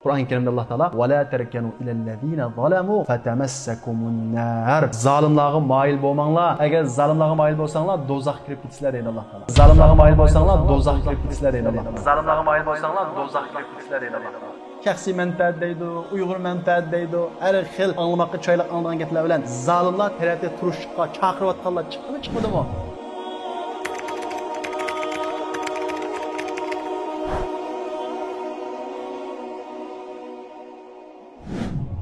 Kur'an-ı Kerim'de Allah Teala وَلَا تَرْكَنُوا إِلَى الَّذ۪ينَ ظَلَمُوا فَتَمَسَّكُمُ النَّارِ Zalimlığa mail bolmanglar. Eğer zalimlığa mail bolsanglar dozaq kirib gitsizler deydi Allah Teala. Zalimlığa mail bolsanglar dozaq kirib gitsizler deydi Allah Teala. Zalimlığa mail bolsanglar dozaq kirib gitsizler deydi Allah Teala. Şəxsi mənfəət deydi, Uyğur mənfəət deydi, hər xil anlamaqqa çaylaq anlanan geplər bilan zalimlar tərəfdə turuşqa çağırıyatqanlar çıxmadımı?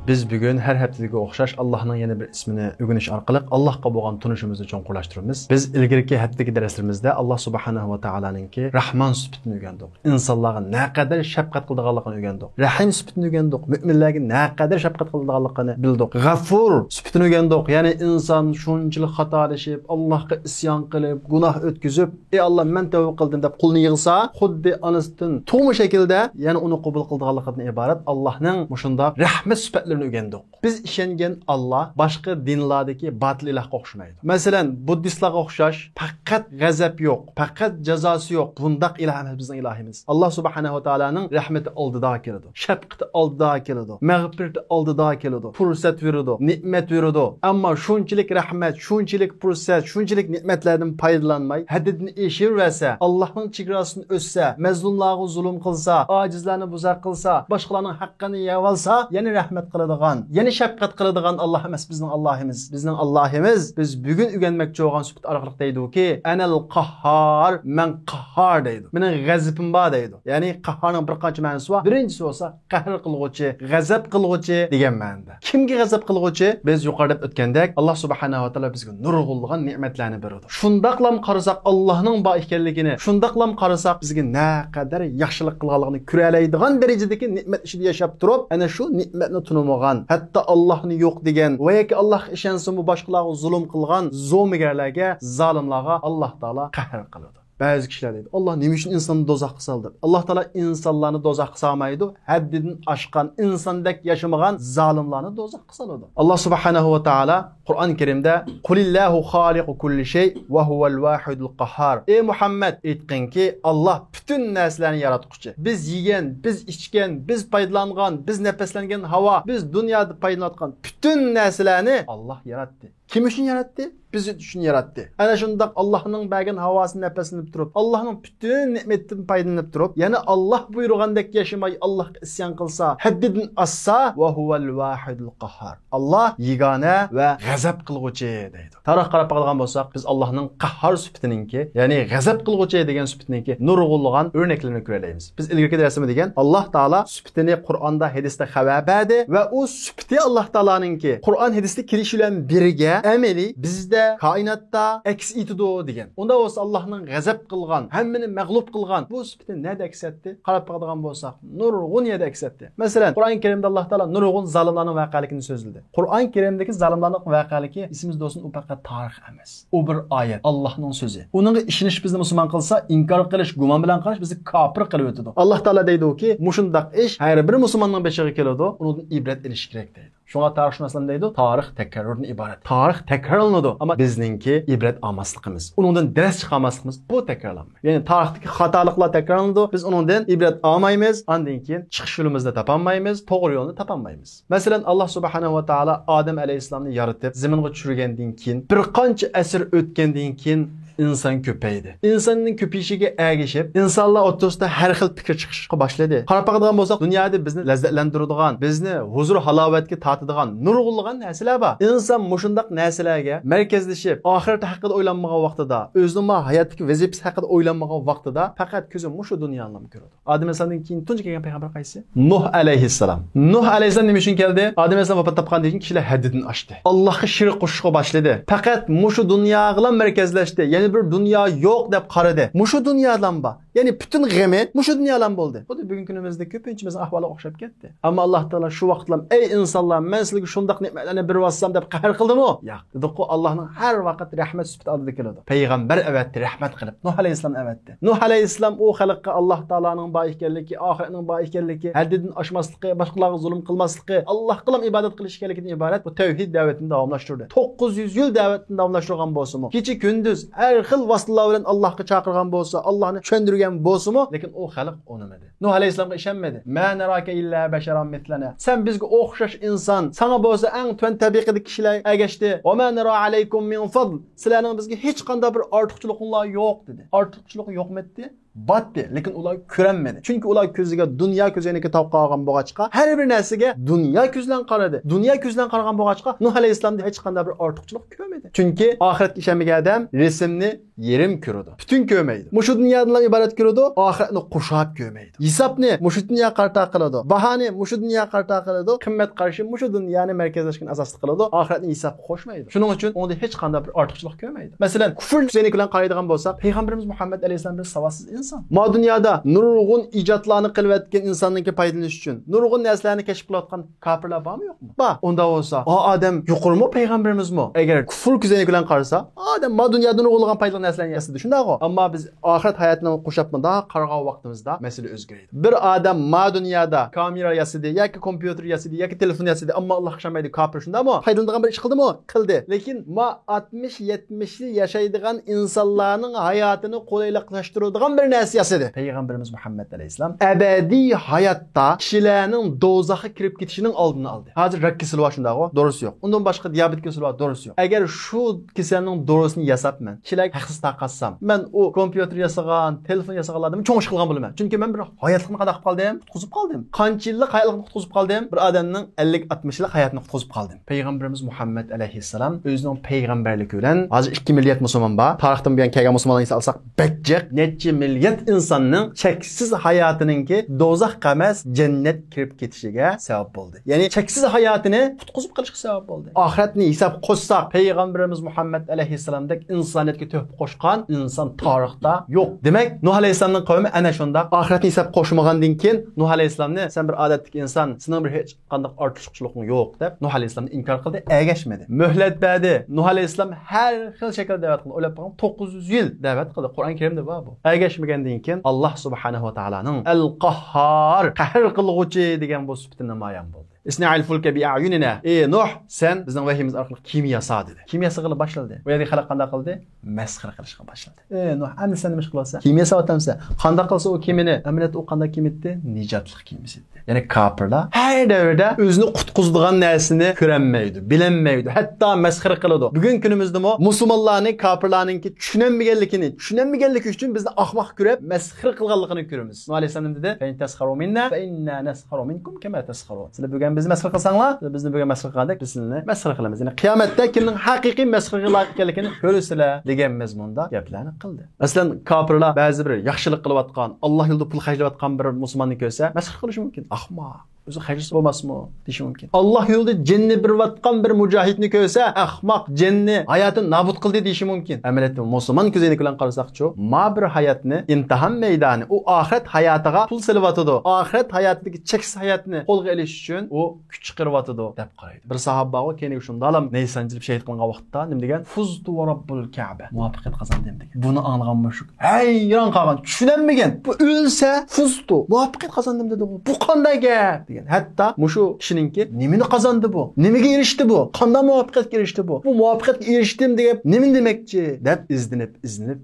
Biz bugün her haftaga o'xshash Allohning yana bir ismini o'rganish orqali Allohga bo'lgan tunishimizni cho'nqurlashtiramiz. Biz ilgirki haftadagi darslarimizda Alloh subhanahu va taolaninki Rahman sifatini o'rgandik. İnsanlarga naqadar shafqat qiladiganligini o'rgandik. Rahim sifatini o'rgandik. Mu'minlarga naqadar shafqat qiladiganligini bildik. G'afur sifatini o'rgandik. Ya'ni inson shunchalik xatolashib, Allohga isyon qilib, gunoh o'tkazib, "Ey Alloh, men tavba qildim" deb qo'lni yig'sa, xuddi onasidan tug'ma shaklda, ya'ni uni qabul qiladiganligidan iborat Allohning mushundoq rahmat sifatlari öğrendik. Biz işengen Allah başka dinlardaki batıl ilahga o'xshamaydi. Masalan, Buddistlarga o'xshash faqat g'azab yo'q, faqat jazosi yo'q. Bundaq ilahimiz bizning ilahimiz. Allah subhanahu va taolaning rahmati oldida keladi. Shafqati oldida keladi. Mag'firati oldida keladi. Fursat beradi, ne'mat beradi. Ammo shunchalik rahmat, shunchalik fursat, shunchalik ne'matlardan foydalanmay, haddini eshirversa, Allohning chegarasini o'tsa, mazlumlarga zulm qilsa, ojizlarni buzaq qilsa, boshqalarning haqqini yeb olsa, yana rahmat qiladigan, yana shafqat qiladigan Alloh emas bizning Allohimiz. Bizning Allohimiz biz bugun o'rganmoqchi bo'lgan sifat orqali deydi-ki, anal qahhar, men qahhar deydi. Mening g'azabim bor deydi. Ya'ni qahharning bir qancha ma'nosi bor. Birinchisi bo'lsa qahr qilguvchi, g'azab qilguvchi degan ma'noda. Kimga g'azab qilguvchi? Biz yuqorida o'tgandek, Alloh subhanahu va taolo bizga nurg'ulg'an ne'matlarni beradi. Shundaqlam qarasak Allohning bor ekanligini, shundaqlam qarasak bizga naqadar yaxshilik qilganligini ko'ralaydigan darajadagi ne'mat ichida yashab turib, ana shu ne'matni tunamagan, hatta Allohni yo'q degan va yoki Alloh ishonsa-mu boshqalarga zulm qilgan zo'migarlarga, zolimlarga Alloh taolo qahr qiladi. Bazı kişiler deydi, Allah nima uchun insonni do'zaxga soldi? Alloh taolo insonlarni do'zaxga solmaydi, haddidan oshgan insondek yashamagan zolimlarni do'zaxga soladi. Alloh subhanahu va taolo Qur'on-i Karimda "Qulillahu xoliqu kulli shay va huval vahidul qahhar." Ey Muhammad, aytqinki, Alloh butun narsalarni yaratquchi. Biz yegan, biz ichgan, biz foydalangan, biz nafaslangan havo, biz dunyoda foydalanayotgan butun narsalarni Alloh yaratdi. Kim uchun yaratdi? Biz uchun yaratdi. Ana shundoq Allohning bergan havosini nafaslanib turib, Allohning butun ne'matidan foydalanib turib, yana Alloh buyurgandek yashamay Allohga isyon qilsa, haddidan oshsa, va huval vahidul qahhar. Alloh yegona va g'azab qilguvchi deydi. Tarix qarab qolgan bo'lsak, biz Allohning qahhar sifatininki, ya'ni g'azab qilguvchi degan sifatininki nurg'ulg'an o'rnaklarini ko'ramiz. Biz ilgirki darsimiz degan Alloh taolo sifatini Qur'onda, hadisda xabar berdi va u sifati Alloh taoloninki Qur'on hadisda kelishi bilan birga ameli bizda kainatda aks etidi degan. Unda bo'lsa Allohning g'azab qilgan, hammani mag'lub qilgan bu sifati nada aks etdi? Qarab qolgan bo'lsak, nurg'un yerda aks etdi. Masalan, Qur'on-i Karimda Alloh taolo nurg'un zolimlarning voqealigini so'zladi. Qur'on-i Karimdagi zolimlarning voqealigi isimizda olsun u faqat tarix emas. U bir oyat, Allohning so'zi. Uningga ishonish bizni musulmon qilsa, inkor qilish, gumon bilan qarash bizni kofir qilib o'tadi. Alloh taolo deydi-ki, mushundaq ish har bir musulmonning beshiga keladi, undan ibrat olish kerak deydi. Şuna tarixshunoslar deydi, tarix takrordan iborat. Tarix takrorlanadi, ammo bizningki ibrat olmasligimiz, undan dars chiqarmasligimiz bu takrorlanmaydi. Ya'ni tarixdagi xatoliklar takrorlanadi, biz undan ibrat olmaymiz, undan keyin chiqish yo'limizni topolmaymiz, to'g'ri yo'lni topolmaymiz. Masalan, Alloh subhanahu va taolo Odam alayhissalomni yaratib, zaminga tushirgandan keyin, bir qancha asr o'tgandan keyin inson ko'paydi. Insonning ko'payishiga ergishib, insonlar o'rtasida har xil fikr chiqishga boshladi. Qarab qolgan bo'lsak, dunyoda bizni lazzatlantiradigan, bizni huzur halovatga tortadigan nurg'ulg'an narsalar bor. Inson mushundaq narsalarga markazlashib, oxirat haqida o'ylanmagan vaqtida, o'zining hayotdagi vazifasi haqida o'ylanmagan vaqtida faqat ko'zi mushu dunyoni ko'radi. Odam alayhisalomdan keyin tunji kelgan payg'ambar qaysi? Nuh alayhissalom. Nuh alayhissalom nima uchun keldi? Odam alayhissalom vafot topgandan keyin kishilar haddidan oshdi. Allohga shirk qo'shishga boshladi. Faqat mushu dunyoga bilan markazlashdi. Ya'ni bir dünya yo'q deb qaradi. Mushu dunyodan bor. Ya'ni butun g'ami mushu dunyodan bo'ldi. Bu bugungi kunimizda ko'pinchimizning ahvoli o'xshab ketdi. Ammo Alloh taolo shu vaqtlar, ey insonlar, men sizlarga shundaq ne'matlarni berib olsam deb qahr qildimi? Yo'q. Dedi-ku, Allohning har vaqt rahmat sifati oldida keladi. Payg'ambar avatdi, rahmat qilib. Nuh alayhissalom avatdi. Nuh alayhissalom u xalqqa Alloh taoloning bor ekanligi, oxiratning bor ekanligi, haddidan oshmasligi, boshqalarga zulm qilmasligi, Alloh qilim ibodat qilish ekanligidan iborat bu tavhid da'vatini davomlashtirdi. 900 yil da'vatini davomlashtirgan bo'lsa-mu, kecha kunduz har xil vositalar bilan Allohga chaqirgan bo'lsa, Allohni tushundirgan degan bo'lsa-mu, lekin u xalq unamadi. Nuh alayhisalomga ishonmadi. "Ma naraka illa basharan mitlana." Sen bizga o'xshash inson, sana bo'lsa eng tön tabiqidagi kishilar agashdi. "Va ma nara alaykum min fadl." Sizlarning bizga hech qanday bir ortiqchiliklar yo'q dedi. Ortiqchilik yo'qmetdi. Batdi, lekin ular ko'ranmadi. Chunki ular ko'ziga dunyo ko'ziniga topqolgan bo'lg'achqa, har bir narsaga dunyo ko'zlan qaradi. Dunyo ko'zlan qaragan bo'lg'achqa Nuh alayhisalomda hech qanday bir ortiqchilik ko'rmadi. Chunki oxiratga ishonmagan odam rasmni yerim ko'radi. Butun ko'rmaydi. Mushu dunyodan iborat ko'radi, oxiratni qo'shab ko'rmaydi. Hisobni mushu dunyo qarta qiladi. Bahoni mushu dunyo qarta qiladi. Qimmat qarashi mushu dunyoni markazlashgan asosda qiladi. Oxiratni hisob qo'shmaydi. Shuning uchun unda hech qanday bir ortiqchilik ko'rmaydi. Masalan, kufr ko'zini bilan qaraydigan bo'lsak, payg'ambarimiz Muhammad alayhisalom bir savodsiz inson. Ma dunyoda nurg'un ijodlarni qilayotgan insonlarga foydalanish uchun nurg'un narsalarni kashf qilayotgan kofirlar bormi yo'qmi? Bor. Unda bo'lsa, o odam yuqormi payg'ambarimizmi? Agar kufr ko'zini bilan qarasa, odam ma dunyoda nurg'un foydali narsalarni yasadi. Shundaqo. Ammo biz oxirat hayotini qo'shapmanda qarg'an vaqtimizda masala o'zgaradi. Bir odam ma dunyoda kamera yasadi yoki kompyuter yasadi yoki telefon yasadi, ammo Alloh qishamaydi kofir shundami? Foydalanigan bir ish qildimi? Qildi. Lekin ma 60-70 yil yashaydigan insonlarning hayotini qulayliklaştiradigan bir narsa yasadi. Peygamberimiz Muhammed Aleyhisselam ebedi hayatta kişilerin dozağa kirip gitişinin aldığını aldı. Hazır rak kesili var şunda o, doğrusu yok. Ondan başka diyabet kesili var, doğrusu yok. Eğer şu kişilerin doğrusunu yasap men, kişiler haksız takatsam, men o kompüter yasagan, telefon yasagaladığımı çok iş kılgan bulumen. Çünkü ben bir hayatlıkını kadar kaldım, tutkuzup kaldım. Kaç yıllık hayatlıkını tutkuzup kaldım, bir adamın 50-60 yıllık hayatını tutkuzup kaldım. Peygamberimiz Muhammed Aleyhisselam özünün peygamberlik ölen, azı 2 milyar Müslüman var. Tarihten bir yan kaygan Müslümanlarını alsak, bekcek, netçi milyat insanın cheksiz hayatınınki dozaq emas cennet kirip ketişige sebep oldu. Yani cheksiz hayatını tutkuzup kalışıga sebep oldu. Ahiretni hisob qo'shsak, Peygamberimiz Muhammed Aleyhisselam'daki insaniyetga töhfə qo'shgan inson tarixda yo'q. Demek Nuh Aleyhisselam'ın kavmi ana shunda ahiretni hisob qo'shmagandan keyin Nuh Aleyhisselamni sen bir odatlik inson, sening bir hech qanday ortiqchiliging yo'q deb Nuh Aleyhisselamni inkor qildi, ergashmadi. Muhlat berdi. Nuh Aleyhisselam har xil shaklda da'vat qildi. O'ylab qo'ying 900 yil da'vat qildi. Qur'on Karimda bor bu. Ergashmagandan keyin Allah subhanahu wa ta'alaning El-Qahhar, qahr qilg'uchi degan bu sifati namoyon bo'ldi. İsna'il fulke bi a'yunina. Nuh sen bizning vahiyimiz orqali kimyo sa dedi. Kimyo qilib boshladi. Bu yerda xalq qanday qildi? Masxara qilishga boshladi. Nuh, endi sen nima qilasan? Kimyo sotamsa, qanday qilsa o kimini? Amaliyat o qanday kimitdi? Nijotlik kimisi edi. Yani kafirlar her davrda o'zini qutquzdigan narsani ko'ranmaydi, bilinmaydi, hatto masxara qiladi. Bugun kunimizda musulmonlarning kafirlarninki tushunmaganligi uchun bizni ahmoq ko'rib, masxara qilganligini ko'ramiz. Nuh alayhisalom dedi: "Fa in tasxaru minna fa inna nasxaru minkum kama tasxarun." Sizlar bugun bizni masxara qilsanglar, bizni bugun masxara qilgandek biz sizni masxara qilamiz. Yani qiyomatda kimning haqiqiy masxaraga loyiq ekanligini ko'rsizlar degan mazmunda gaplarni qildi. Masalan, kafirlar ba'zi bir yaxshilik qilayotgan, Alloh yo'lida pul xarjlayotgan bir musulmonni ko'rsa, masxara qilishi mumkin. Ahmoq. O'zi xarjisi bo'lmasmi deyish mumkin. Alloh yo'lida jinni birvatgan bir mujahidni ko'rsa, ahmoq jinni hayotini nobud qildi deyish mumkin. Amaliyotda musulmon ko'zini bilan qarasak-chi, ma bir hayotni imtihon maydoni, u oxirat hayotiga pul silyotidi. Oxirat hayotidagi cheksiz hayotni qo'lga olish uchun u kuch chiqaryotidi deb qaraydi. Bir sahoba o keyin shundalam neysanjilib shahid qilingan vaqtda nima degan? Fuztu va robbul Ka'ba. Muvaffaqiyat qozondim degan. Buni anglagan mushuk hayron qolgan, tushunmagan. Bu o'lsa fuztu, muvaffaqiyat qozondim dedi. Bu qanday gap? Hatta mushu kishininki nimani qozondi bu? Nimaga erishdi bu? Qanday muvaffaqiyatga erishdi bu? Bu muvaffaqiyatga erishdim deb nima demakchi? Deb izlanib,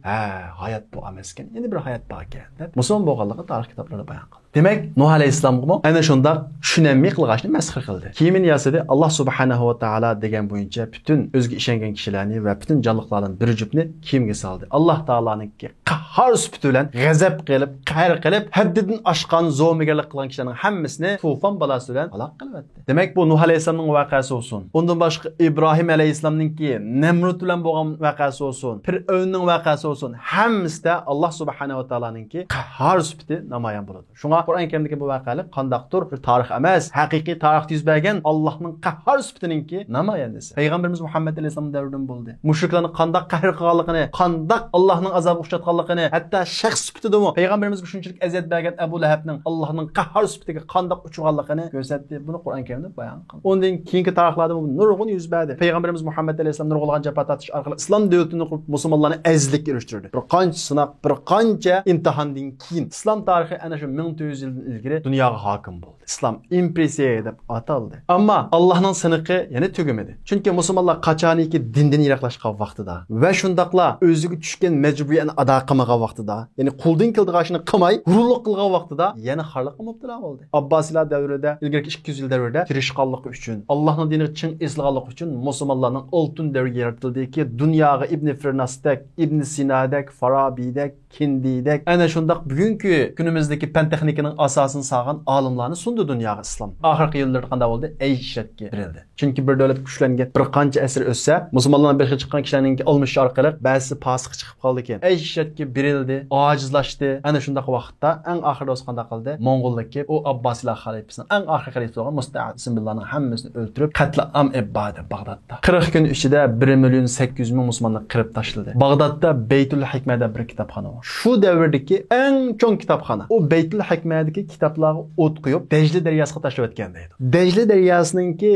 hayot bu emas ekan. Endi bir hayot bor ekan deb musulmon bo'lganligi tarix kitoblarida bayon qildi. Demek Nuh Aleyhisselam'ı ana shunda tushunamay qilg'ashni masxara qildi. Kimin yasadi? Allah subhanahu va taala degan bo'yicha bütün o'ziga ishongan kishilarni va bütün jonliqlarning bir jupni kimga soldi? Allah taolaninki qahhar sifati bilan g'azab qilib, qahr qilib, haddidan oshgan zo'migarlik qilgan kishilarning hammasini tufon balasi bilan halok qilibdi. Demek bu Nuh Aleyhisselam'ning voqeasi olsun. Undan boshqa İbrahim Aleyhisselam'ninki Nemrut bilan bo'lgan voqeasi olsun, Fir'avnning voqeasi olsun. Hammasida Allah subhanahu va taolaninki qahhar sifati namoyon bo'ladi. Shunga Qur'on Karimdagi bu voqealar qandaqdir bir tarix emas, haqiqiy tarixda yuz bergan Allohning qahhar sifatininki namoyandasi. Payg'ambarimiz Muhammad alayhisalom davridan bo'ldi. Mushriklarni qandaq qahr qilganligini, qandaq Allohning azobi uchratganligini, hatto shaxs sifatidami payg'ambarimizga shunchalik aziyat bergan Abu Lahabning Allohning qahhar sifatiga qandaq uchirganligini ko'rsatdi. Buni Qur'on Karimda bayon qildi. Undan keyingi tarixlarda bu nurg'un yuz berdi. Payg'ambarimiz Muhammad alayhisalom nurg'ulgan jabhat atish orqali islom davlatini qurib musulmonlarni azizlikka erishtirdi. Bir qancha sinaq, bir qancha imtihondan keyin islom tarixi ana shu 1400 200 yildan ilgari dunyoga hokim bo'ldi. Islom impressiya deb ataldi. Ammo Allohning siniqi yana tugamadi. Chunki musulmonlar qachoniki dindan yiroqlashgan vaqtida va shundaqla o'ziga tushgan majburiyatni ado qilmagan vaqtida, ya'ni quldan keldigan ishni qilmay, g'ururlik qilgan vaqtida yana xorliqqa mubtalo bo'ldi. Abbosiylar davrida, ilgarki 200 yil davrida tirishqanligi uchun, Allohning dinini chin eslaganligi uchun musulmonlarning oltin davri yaratildiki, dunyoga Ibn Firnasdek, Ibn Sinadek, Farabidek, Kindidek, ana shundaq bugungi kunimizdagi fan texnikaning asosini sog'an olimlarni sundi dunyoga islom. Oxirgi yillarda qanday bo'ldi? Ayshatga berildi. Chunki bir davlat kuchlangan bir qancha asr o'tsa, musulmonlarning bexi chiqqan kishilarning olmish orqali ba'zi pasiq chiqib qoldi ekan. Ayshatga berildi, ojizlashdi. Ana shundaq vaqtda eng oxirida o'z qanday qildi? Mong'ollarga o Abbosiylar xalifasining eng oxirgi xalifasi bo'lgan Musta'sim billarning hammasini o'ldirib, qatlam ibadi Bag'dodda. 40 kun ichida 1.800.000 musulmonlar qirib tashladi. Bag'dodda Baytul Hikmada bir kitobxona bor. Şu davrdagi eng cho'ng kitobxona. O Baytul Hikmadagi kitoblarga o't qo'yib, Dajli daryosiga tashlab o'tgan deydi. Dajli daryosiningki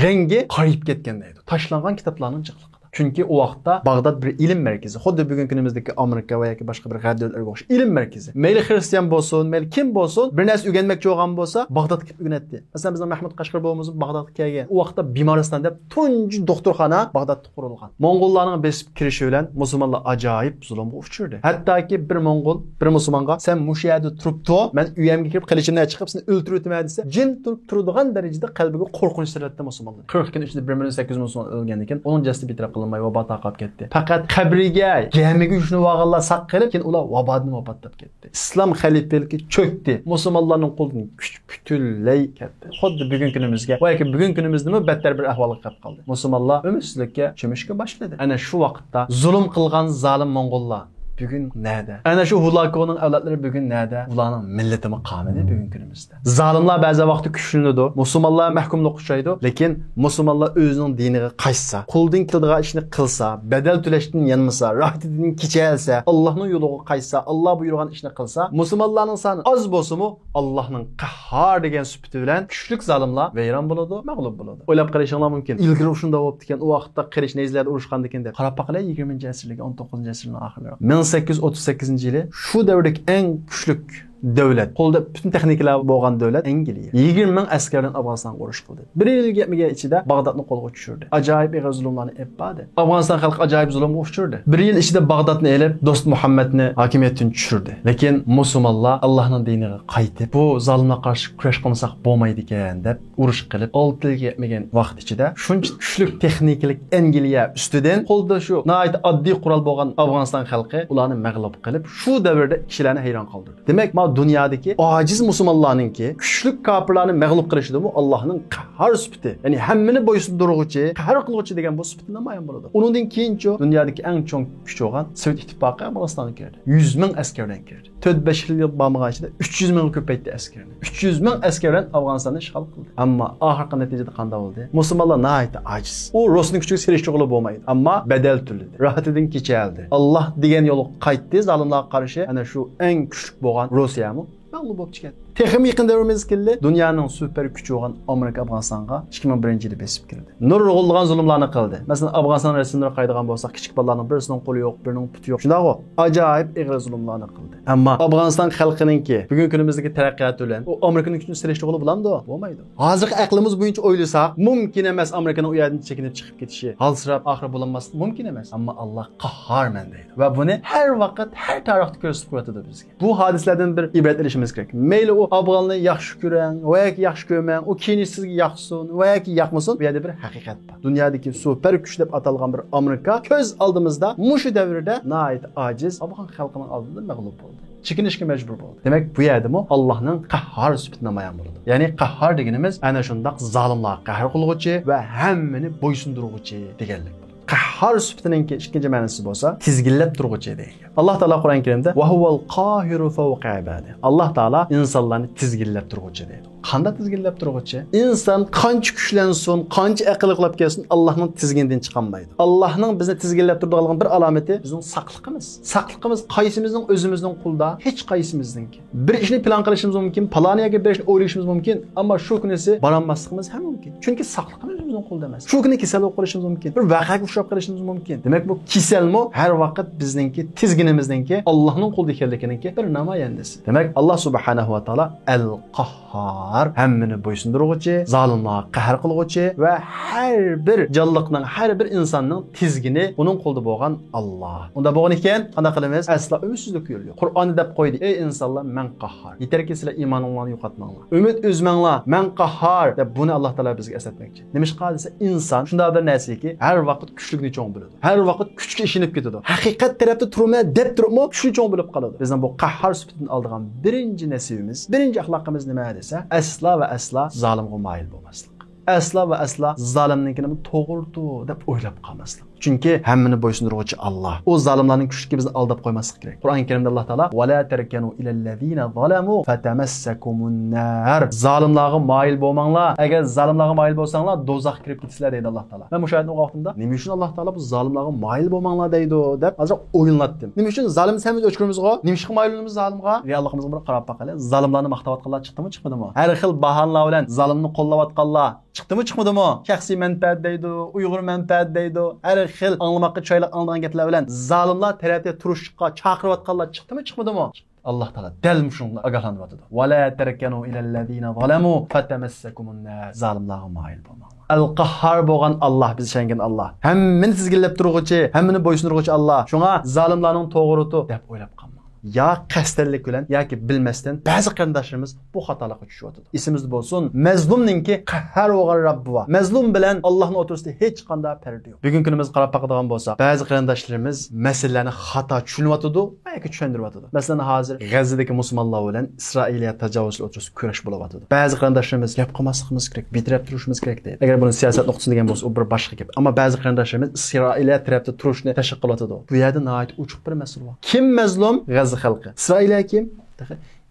rangi qariyib ketgan deydi. Tashlangan kitoblarning chiqliqida. Chunki o vaqtda Bag'dod bir ilm markazi, xuddi bugungi kunimizdagi Amerika va yoki boshqa bir g'arb davlatlarga o'xshash ilm markazi. Mayli xristian bo'lsin, mayli kim bo'lsin, bir narsa o'rganmoqchi bo'lgan bo'lsa, Bag'dodga kelib o'rganadi. Masalan, bizning Mahmud Qashqarboyimiz Bag'dodga kelgan. O vaqtda Bimoriston deb tunji doktorxona Bag'dodda qurilgan. Mong'ollarning besib kirishi bilan musulmonlar ajoyib zulmga uchirdi. Hattoki bir Mong'ol bir musulmonga "Sen mushu yerda turibdi, men uyamga kirib qilichimdan chiqib seni o'ldirib o'taman" desa, jin turadigan darajada qalbiga qo'rqinch siratdi musulmonlar. 40 kun ichida 1.800.000 musulmon o'lgan ekan, uning jasadi bitirib qilinmay vabo taqab ketdi. Faqat qabriga jamiga shuni vog'inlar saq qilib, keyin ular vabodan vafattab ketdi. Islom xalifaligi cho'kdi. Musulmonlarning qo'lidan kuch butunlay ketdi. Xuddi bugungi kunimizga, va yoki bugungi kunimizdami battar bir ahvolga qolib qoldi. Musulmonlar umidsizlikka cho'mishga boshladi. Ana shu vaqtda zulm qilgan zolim Mong'ollar bugün nerede? Ana şu Hulako'nun avlatları bugün nerede? Ulanın milleti mi qamidi bugün günümüzde? Zalimlar bazı vakti güçlüydü. Musulmonlar mahkumluq uçaydı. Lekin musulmonlar özünün dinine qaysa, quldan keldigan ishni qilsa, bedel to'lashdan yanmasa, rahatidan kechelsa, Allohning yo'liga qaysa, Allah buyurgan ishni qilsa, musulmonlarning soni az bo'lsa-mu, Allohning qahhar degan sifati bilan kuchlik zalimlar vayron bo'ladi, mag'lub bo'ladi. O'ylab qarashinglar mumkin. Ilgari shunda bo'libdi ekan, u vaqtda qirish nezlarda urushgan ekan deb. Qarab baqalar 20-asrlik, 19-asrning oxirlari. 1838 yılı şu devrdeki en güçlük devlet, qo'lda bütün texnikalar bo'lgan devlet Angliya. 20 ming askardan Afg'onistonga urush qildi. Bir yil yetmagan ichida Bag'dodni qo'lga tushirdi. Ajoyib ig'ir zulmlarni epadi. Afg'oniston xalqi ajoyib zulmga uchirdi. Bir yil ichida Bag'dodni elib, do'st Muhammadni hokimiyatdan tushirdi. Lekin musulmonlar Allohning diniga qaytib, bu zolimlarga qarshi kurash qilmasak bo'lmaydi ekan deb urush qilib, 6 yil yetmagan vaqt ichida shuncha kuchli texnikalik Angliya ustidan qo'lda shu nihoyat oddiy qurol bo'lgan Afg'oniston xalqi ularni mag'lub qilib, shu davrda kishilarni hayron qoldirdi. Demak, dünyadaki aciz musulmonlarninki kuchli kafirlarni mag'lub qilishida bu Allohning qahhar sifati. Ya'ni hammani bo'ysundiruvchi, qahhar qiluvchi degan bu sifatdan namoyon bo'ladi. Undan keyinchi dunyodagi eng cho'ng kuch bo'lgan Sovet ittifoqi Afg'onistonga kirdi. 100 ming askardan kirdi. 4-5 yil bo'lmagan ichida 300 ming ko'paytdi askarni. 300 ming askardan Afg'onistonni ishg'ol qildi. Ammo oxirgi natijada qanday bo'ldi? Musulmonlar nihoyat aciz. U Rusning kuchiga selishtirib bo'lmaydi, ammo badal to'ladi. Rahatidan kechaldi. Alloh degan yo'lga qaytdi, zolimlarga qarshi ana shu eng kuchli bo'lgan Rossiya mag'lub bo'lib chiqadi. Texnik yaqin davrimiz keldi. Dunyoning super kuchi bo'lgan Amerika Afg'onistonga 2001-yilda besib kirdi. Nurg'ulg'an zulmlarni qildi. Masalan, Afg'oniston rasmlari qaydigan bo'lsak, kichik bolalarning birisining qo'li yo'q, birining puti yo'q. Shundaqo, ajoyib ig'ir zulmlarni qildi. Ammo Afg'oniston xalqininki bugungi kunimizdagi taraqqiyot bilan u Amerikaning kuchini selishtirib bo'lamdi? Bo'lmaydi. Hozirgi aqlimiz bo'yicha o'ylasak, mumkin emas Amerikaning u yerdan chekinib chiqib ketishi. Halsirab oxiri bo'lmas, mumkin emas. Ammo Alloh qahharman deydi. Va buni har vaqt, har tarixda ko'rsatib qo'yadi bizga. Bu hadislardan bir ibrat olishimiz kerak. Mayli u Afg'onni yaxshi ko'rang, va yoki yaxshi ko'rmang, u keyin sizga yoqsin, va yoki yoqmasin, bu yerda bir haqiqat bor. Dunyodagi super kuch deb atalgan bir Amerika ko'z oldimizda mushu davrda nihoyat ojiz Afg'on xalqining oldida mag'lub bo'ldi. Chekinishga majbur bo'ldi. Demak, bu yerdami Allohning qahhar sifati namoyon bo'ladi. Ya'ni qahhar deganimiz ana shundaq zolimlarga qahr qiluvchi va hammani bo'ysundiruvchi deganlik. Qahhar sifatining ikkinchi ma'nosi bo'lsa, tizginlab turuvchi degan. Alloh taolo Qur'on Karimda "Va huval qohiru fawqa ibadi." Alloh taolo insonlarni tizginlab turuvchi deydi. qanday tizginlab turg'uchi? Inson qancha kuchlansin, qancha aql qilib kelsin, Allohning tizginidan chiqolmaydi. Allohning bizni tizginlab turadigan bir alomati bizning saqliqimiz. Saqliqimiz qaysimizning o'zimizning qo'lida, hech qaysimizniki. Bir ishni plan qilishimiz mumkin, paloniyaga bir ishni o'ylashimiz mumkin, ammo shu kunisi borolmasligimiz ham mumkin. Chunki saqliqimiz o'zimizning qo'lda emas. Shu kuni kasal bo'lib qolishimiz mumkin. Bir voqeaga uchrab qolishimiz mumkin. Demak, bu kasalmi har vaqt bizningki tizginimizningki Allohning qo'lida ekanliginingki bir namoyandasi. Demak, Alloh subhanahu va taolo Al-Qahhar, hammani bo'ysundiruvchi, zolimlarga qahr qiluvchi va har bir jonliqning, har bir insonning tizgini uning qo'lida bo'lgan Alloh. Unda bo'lgan ekan, qanday qilamiz? Asla umidsizlik yo'q. Qur'onda deb qo'ydi: "Ey insonlar, men Qahhar. Yetarki sizlar iymoninglarni yo'qotmanglar. Umid uzmanglar. Men Qahhar" deb buni Alloh taolo bizga eslatmoqchi. Nimishqa desa, inson shunday bir narsaki, har vaqt kuchlikni cho'ng biladi. Har vaqt kuchga ishinib ketadi. Haqiqat tarafda turma deb turibmi, kuchli cho'ng bo'lib qoladi. Bizning bu Qahhar sifatini oldigan birinchi nasibimiz, birinchi axloqimiz nima desa, asla va asla zolimga moyil bo'lmaslik. Asla va asla zolimnikini to'g'ri deb o'ylab qolmaslik. Chunki hammani bo'ysundiruvchi Alloh. O zolimlarning kuchligiga bizni aldab qo'ymaslik kerak. Qur'on Karimda Alloh taolo va la tarkanu ilallazina zalamu fatamassakumun nar. Zolimlarga moyil bo'lmanglar. Agar zolimlarga moyil bo'lsanglar, do'zaxga kirib ketasizlar deydi Alloh taolo. Men bu shaytni vaqtimda nima uchun Alloh taolo bu zolimlarga moyil bo'lmanglar deydi deb hozir o'yinlatdim. Nima uchun zolim samiz o'chkirimizga, nima uchun moyilimiz zolimga? Realligimizga bir qarab boqaylik. Zolimlarni maqtayotganlar chiqdimi, chiqmadimi? Har xil bahonalar bilan zolimni qo'llayotganlar chiqdimi, chiqmadimi? Shaxsiy manfaat deydi, Uyg'ur manfaat deydi. Har xil anglamoqqa choyliq anglagan gaplar bilan zolimlar tarafga turishga chaqirayotganlar chiqdimi, chiqmadimi? Alloh taolo dal shunga ogohlantiradi. Va la tarkanu ilallazina zalamu fatamassakumun nar. Zolimlarga moyil bo'lmanglar. Al-Qahhar bo'lgan Alloh, biz ishongan Alloh. Hammani tizginlab turg'uchi, hammani bo'ysundiruvchi Alloh. Shunga zolimlarning to'g'riti deb o'ylab qolmang. Ya qasdlik bilan yoki bilmasdan ba'zi qarindoshlarimiz bu xatolarga tushyapti. Esimizda bo'lsin, mazlumninki qahhar bo'lgan Robbi bor. Mazlum bilan Allohning o'rtasida hech qanday farq yo'q. Bugungi kunimiz qarab boqadigan bo'lsak, ba'zi qarindoshlarimiz masalalarni xato tushunyapti yoki tushundiryapti. Masalan, hozir G'azadagi musulmonlar bilan Isroiliya tajovuzlar o'rtasida kurash bo'lyapti. Ba'zi qarindoshlarimiz gap qilmasligimiz kerak, betaraf turishimiz kerak deydi. Agar buni siyosat nuqtasidan degan bo'lsa, u bir boshqa gap. Ammo ba'zi qarindoshlarimiz Isroiliya tarafda turishni tashkil qilyapti. Bu yerda nihoyat ochiq bir masala bor. Kim mazlum? Xalqi. İsrail'e kim?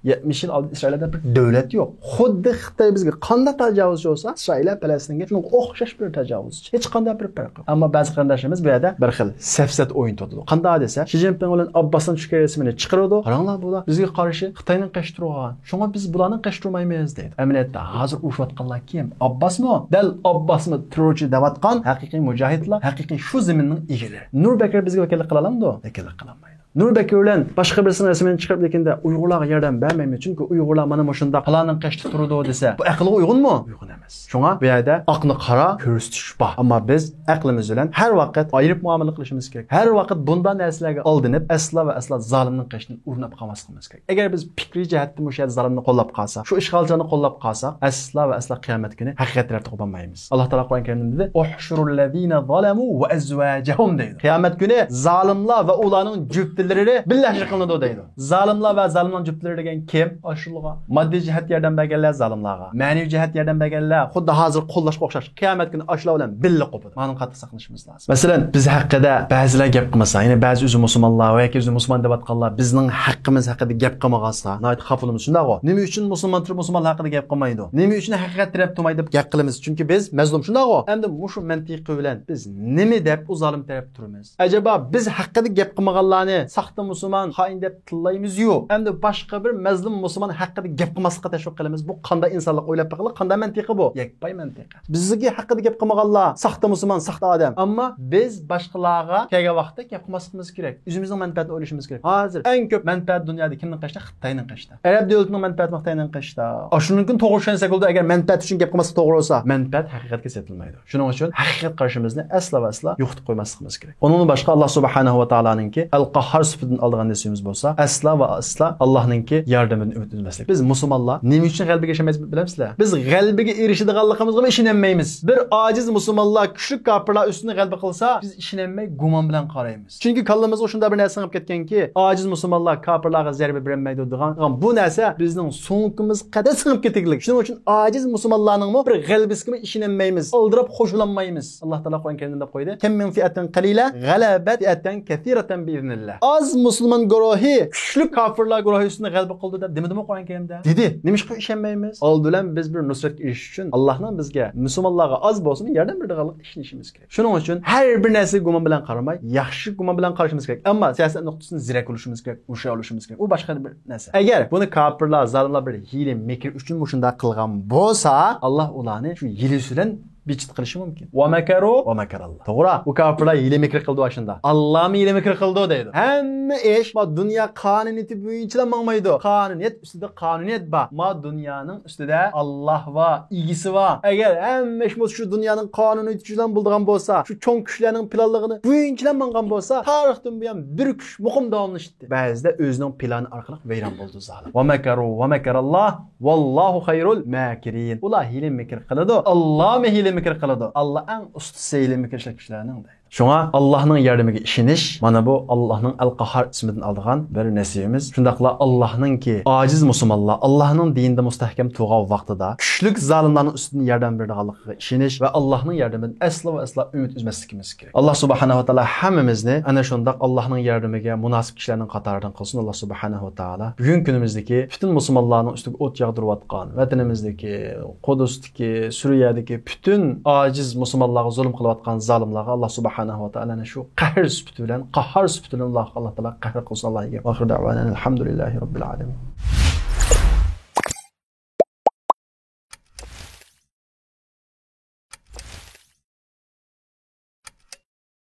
70 yıl oldin İsrail'de bir devlet yok. Xuddi Xitoy bizga qanday tajovuzchi bo'lsa, İsrail Falastinga shunga o'xshash bir tajovuzchi. Hech qanday bir farq yo'q. Ammo ba'zi qarindoshlarimiz bu yerda bir xil safsat o'yin tutadi. Qanday desa, Xi Jinping bilan Abbosning tushgan rasmini chiqaradi. Qaranglar, bular bizga qarshi Xitoyning qash turgan. Shunga biz bularni qash turmaymiz deydi. Amaliyotda hozir urushayotganlar kim? Abbosmi? Dal Abbosmi terrorchi deyotgan haqiqiy mujohidlar, haqiqiy shu zaminning egalari. Nurbekir bizga vakillik qila olamdi? Vakillik qila olmaydi. Nurbekir bilan boshqa birisini rasmini chiqarib lekinde Uyg'urlarga yordam bermaymi? Chunki Uyg'urlar mana bu shunda qalaning qashda turadi desa, bu aqlga uyg'unmi? Uyg'un emas. Shunga bu yerda aqlni qara ko'rsatish bor. Ammo biz aqlimiz bilan har vaqt ayirib muomala qilishimiz kerak. Har vaqt bundan narsalarga aldinib, asla va asla zolimning qashini urinib qolmasligimiz kerak. Agar biz fikriy jihatdan o'sha zolimni qo'llab qolsak, shu ishg'olchini qo'llab qolsak, asla va asla qiyomat kuni haqiqat tarafga qo'ymaymiz. Alloh taolo Qur'on Karimda dedi: "Uhshurul ladina zalamu va azwajahum" deydi. Qiyomat kuni zolimlar va ularning juftliklari birlashib qilinadi deydi. Zolimlar va zolimning juftlari degan kim? Ashulga. Moddiy jihat yordam berganlar zolimlarga. Ma'naviy jihat yordam berganlar xuddi hozir qo'llashga o'xshash. Qiyomat kuni ashlar bilan birga qo'padi. Mana qattiq saqlanishimiz lozim. Masalan, biz haqida ba'zilar gap qilmasa, ya'ni ba'zi o'zi musulmonlar va yoki o'zi musulmon deb atqanlar bizning haqqimiz haqida gap qilmagansa, nihoyat xafalimiz shundaqo. Nima uchun musulmon haqida gap qilmaydi? Nima uchun haqiqat taraf turmaydi deb gap qilamiz? Chunki biz mazlum shundaqo. Endi mushu mantiqi bilan biz nima deb u zolim taraf turamiz? Ajaba biz haqida gap qilmaganlarni saxta musulmon, xoin deb tillaymiz yo'q. Endi boshqa bir mazlum musulmon haqida gap qilmaslikka tashviq qilamiz. Bu qanday insonlik o'ylab baqilib, qanday mantiqi bu? Yakpay mantiqi. Bizga haqida gap qilmaganlar saxta musulmon, saxta odam. Ammo biz boshqalarga kelgan vaqtda gap qilmasligimiz kerak. O'zimizning manfaatini o'ylashimiz kerak. Hozir eng ko'p manfaat dunyoda kimning qashda? Xitoyning qashda. Arab davlatining manfaati Xitoyning qashda. Shuningkin to'g'ri tushunsak bo'ldi, agar manfaat uchun gap qilmasa to'g'ri bo'lsa, manfaat haqiqatga setilmaydi. Shuning uchun haqiqat qarashimizni asla va asla yo'qotib qo'ymasligimiz kerak. Undan boshqa Alloh subhanahu va taoloninki Al-Qahhar sifatidan olgan narsamiz bo'lsa, asla va asla Allohninki yordamidan umid etmaslik. Biz musulmonlar nima uchun g'albiga yashamaymiz bilamsizlar? Biz g'albiga erişidiganligimizga ishonmaymiz. Bir aciz musulmonlar kuchli kofirlar ustini g'alaba qilsa, biz ishonmay gumon bilan qaraymiz. Chunki kallamizga shunda bir narsa singib ketganki, aciz musulmonlar kofirlarga zarba bermaydi degan bu narsa bizning so'ngimiz qadar singib ketganlik. Shuning uchun aciz musulmonlarning bir g'alabasiga ishonmaymiz. Oldirib qo'shilanmaymiz. Alloh taolo Qur'on Karimda qo'ydi. Kam min fi'atin qalila g'alabat fi'atan kathiratan biiznillah. Az musulmon guruhi kuchli kofirlar guruhi ustini g'alaba qildi deb demadimi Qur'on Karimda? Dedi. Nimishqa ishonmaymiz? Oldidan biz bir nusrat erish uchun Allohning bizga musulmonlarga az bo'lsin yordam beradiganlik ishonishimiz kerak. Shuning uchun har bir narsa gumon bilan qaramay, yaxshi gumon bilan qarashimiz kerak. Ammo siyosat nuqtasini zirak olishimiz kerak, o'sha olishimiz kerak. U boshqa bir narsa. Agar buni kofirlar, zolimlar bir hiyla mekr uchun bu shunda qilgan bo'lsa, Alloh ularni shu hiyilasidan bichit qilishi mumkin. Va makaru va makaralloh. To'g'ri. Bu kofirlar hiyla mekr qildi o'shunda. Allohmi hiyla mekr qildi deydi. Hamma ish bu dunyo qonuniyati bo'yicha bo'lmaydi. Qonuniyat ustida qonuniyat bor. Ma dunyoning ustida Alloh va igisi va. Agar hamma ish shu dunyoning qonuniyati bilan bo'lgan bo'lsa, shu cho'ng kuchlarning planligini bo'yicha bo'lgan bo'lsa, tarixdan buyon bir kuch muqim davomlashdi. Ba'zida o'zining plani orqali vayron bo'ldi zolim. Va makaru va makaralloh vallohu xayrul makirin. Ular hiyla mekr qiladi. Allohmi hiyla mekr qiladi. Alloh eng ustisi hiyla mekr qilishlarning deydi. Şuna Allah'ın yardımıga işiniş, mana bu Allah'ın El-Qahhar ismidan aldıgan bir nasibimiz. Şundaqla Allah'ın ki aciz musulmonlar Allah'ın dininde mustahkam turgan vaqtida kuchlik zalimlarning ustidan yordam beradiganligiga ishonish va Allohning yardımidan aslo va aslo umid uzmasligimiz kerak. Alloh subhanahu va taolo hammamizni ana shundaq Allohning yardımiga munosib kishilarning qatoridan qilsin. Alloh subhanahu va taolo bugun kunimizdagi butun musulmonlarning ustiga o't yog'dirayotgan, vatanimizdagi, Qudusdagi, Suriyadagi butun aciz musulmonlarga zulm qilayotgan zolimlarga Alloh subhanahu wa ta'ala şu qahr sübtü bilen, qahhar sübtü bilen Allah Teala qahr qilsin. Allohga. Oxir da'vana alhamdulillahi robbil alamin.